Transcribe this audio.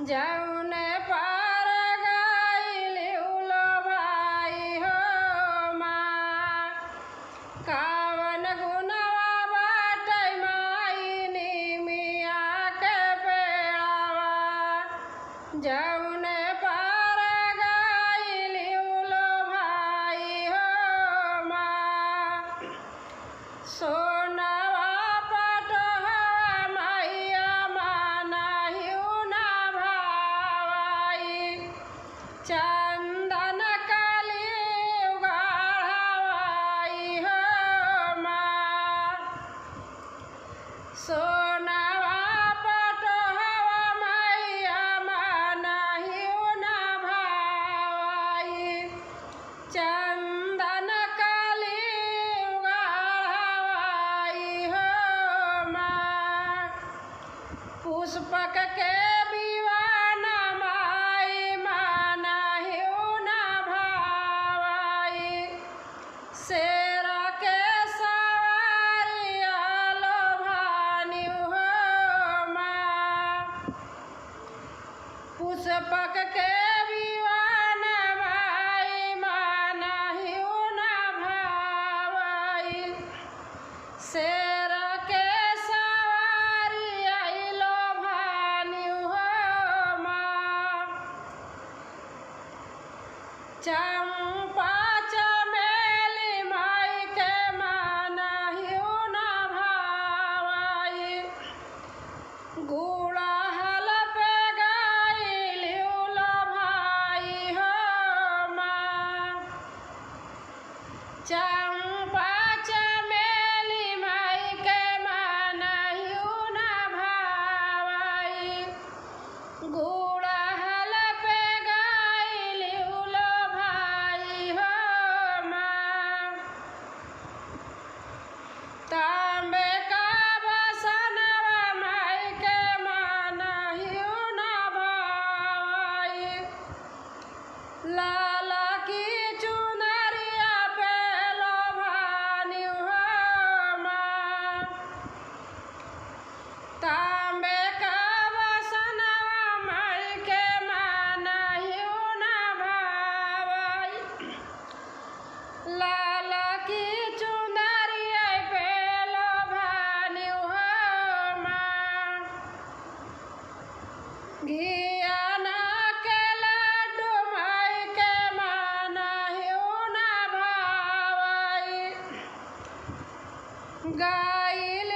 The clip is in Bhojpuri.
जौने पार गइलिउलो भाई हो माँ। कावन गुनवा बाटै माई निमिया के पेड़ावा। जौने पार गइलिउलो भाई हो माँ। सोनवा पटोहवा मैया मानहिउ ना भावाई। चंदन कली उगाड़वाई हो माँ। सोनवा पटोहवा मैया मानहिउ ना भावाई। चंदन कली उगाड़वाई हो माँ। पुष्पक के विवाना माई मानहिउ ना भावाई। शेर के सवारी आलो भानिउ हो माँ। पुष्पक के विवाना माई मानहिउ ना भावाई। शेर के सवारी आइलो भानिउ हो माँ। चंपा चमेली माई के मानहिउ ना भावाई। गुड़हल पे गइलिउलो भाई हो माँ। चंपा चमेली माई के मानहिउ ना भावाई। गुड़हल पे गइलिउलो भाई हो माँ। तांबे का बसनवा माई के मानहिउ ना भावाई। लाल की चुनरिया पे लो भानिउ हो माँ। तांबे का बसनवा माई के मानहिउ ना भावाई। लाल की चुनरिया पे लो भानिउ हो माँ। घियाना के लड्डू माई के मानहिउ ना भावाई। गाइल